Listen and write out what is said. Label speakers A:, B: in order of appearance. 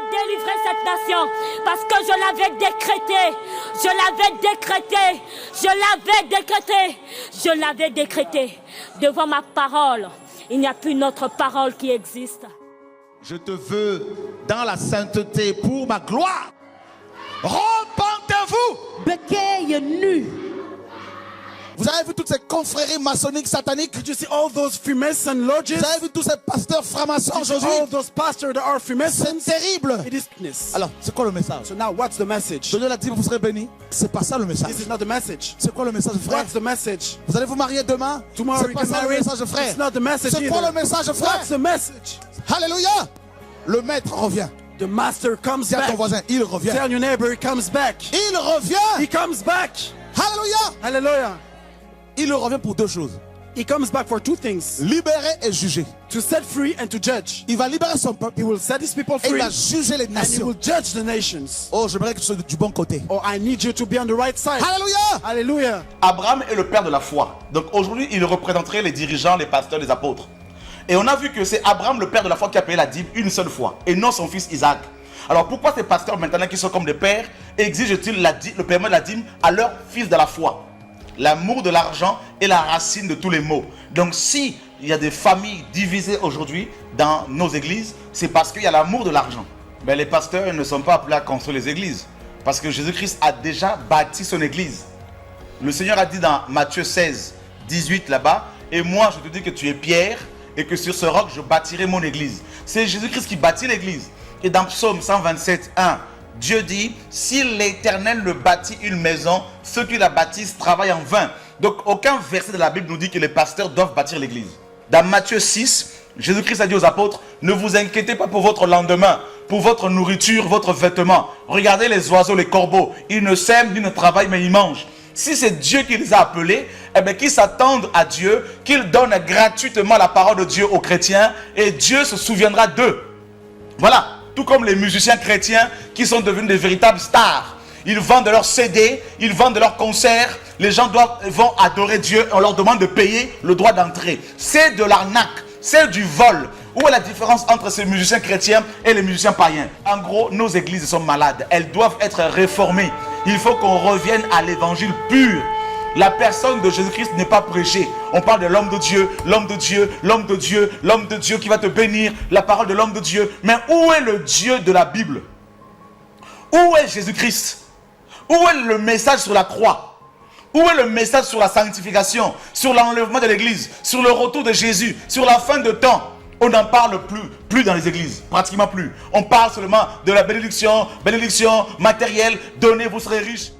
A: Délivrer cette nation parce que je l'avais décrété, je l'avais décrété, je l'avais décrété, je l'avais décrété. Devant ma parole, il n'y a plus notre parole qui existe.
B: Je te veux dans la sainteté pour ma gloire. Repentez-vous.
C: Bekeer nu.
B: Vous avez vu toutes ces confréries maçonniques sataniques?
D: Did you see all those Freemason lodges?
B: Vous avez vu tous ces pasteurs francs-maçons aujourd'hui?
D: All those pastors that are Freemasons?
B: C'est terrible.
D: It is.
B: Alors, c'est quoi le message?
D: So now what's the message?
B: Donnez la dîme, vous serez bénis. C'est pas ça le message.
D: This is not the message.
B: C'est quoi le message, frère?
D: What's the message?
B: Vous allez vous marier demain?
D: Tomorrow
B: C'est
D: you
B: pas
D: can
B: ça le
D: marry.
B: message, frère.
D: It's not the message
B: C'est quoi
D: either.
B: le message, frère?
D: What's the message?
B: Alléluia. Le maître revient.
D: The master comes
B: Dis à ton
D: back.
B: voisin, il revient.
D: Tell your neighbor he comes back.
B: Il revient.
D: He comes back.
B: Alléluia.
D: Hallelujah.
B: Il revient pour deux choses.
D: He comes back for two things.
B: Libérer et juger.
D: To set free and to judge.
B: Il va libérer son peuple.
D: He will set his people
B: Et il
D: free.
B: va juger les
D: And he
B: nations.
D: will judge the nations.
B: Oh, j'aimerais que tu sois du bon côté.
D: Oh, I need you to be on the right side.
B: Alléluia.
D: Hallelujah.
E: Abraham est le père de la foi. Donc aujourd'hui, il représenterait les dirigeants, les pasteurs, les apôtres. Et on a vu que c'est Abraham, le père de la foi, qui a payé la dîme une seule fois, et non son fils Isaac. Alors pourquoi ces pasteurs maintenant qui sont comme des pères exigent-ils le paiement de la dîme à leur fils de la foi? L'amour de l'argent est la racine de tous les maux. Donc si il y a des familles divisées aujourd'hui dans nos églises, c'est parce qu'il y a l'amour de l'argent. Mais les pasteurs ne sont pas appelés à construire les églises. Parce que Jésus-Christ a déjà bâti son église. Le Seigneur a dit dans Matthieu 16, 18 là-bas, « Et moi je te dis que tu es Pierre, et que sur ce roc je bâtirai mon église. » C'est Jésus-Christ qui bâtit l'église. Et dans Psaume 127, 1, Dieu dit, si l'Éternel ne bâtit une maison, ceux qui la bâtissent travaillent en vain. Donc aucun verset de la Bible nous dit que les pasteurs doivent bâtir l'église. Dans Matthieu 6, Jésus-Christ a dit aux apôtres, ne vous inquiétez pas pour votre lendemain, pour votre nourriture, votre vêtement. Regardez les oiseaux, les corbeaux, ils ne sèment ni ne travaillent, mais ils mangent. Si c'est Dieu qui les a appelés, eh bien qu'ils s'attendent à Dieu, qu'ils donnent gratuitement la parole de Dieu aux chrétiens, et Dieu se souviendra d'eux. Voilà. Tout comme les musiciens chrétiens qui sont devenus des véritables stars. Ils vendent de leurs CD, ils vendent de leurs concerts. Les gens vont adorer Dieu. On leur demande de payer le droit d'entrée. C'est de l'arnaque, c'est du vol. Où est la différence entre ces musiciens chrétiens et les musiciens païens? En gros, nos églises sont malades. Elles doivent être réformées. Il faut qu'on revienne à l'évangile pur. La personne de Jésus-Christ n'est pas prêchée. On parle de l'homme de Dieu, l'homme de Dieu, l'homme de Dieu, l'homme de Dieu qui va te bénir, la parole de l'homme de Dieu. Mais où est le Dieu de la Bible? Où est Jésus-Christ? Où est le message sur la croix? Où est le message sur la sanctification, sur l'enlèvement de l'église, sur le retour de Jésus, sur la fin de temps? On n'en parle plus dans les églises, pratiquement plus. On parle seulement de la bénédiction matérielle, donnez, vous serez riches.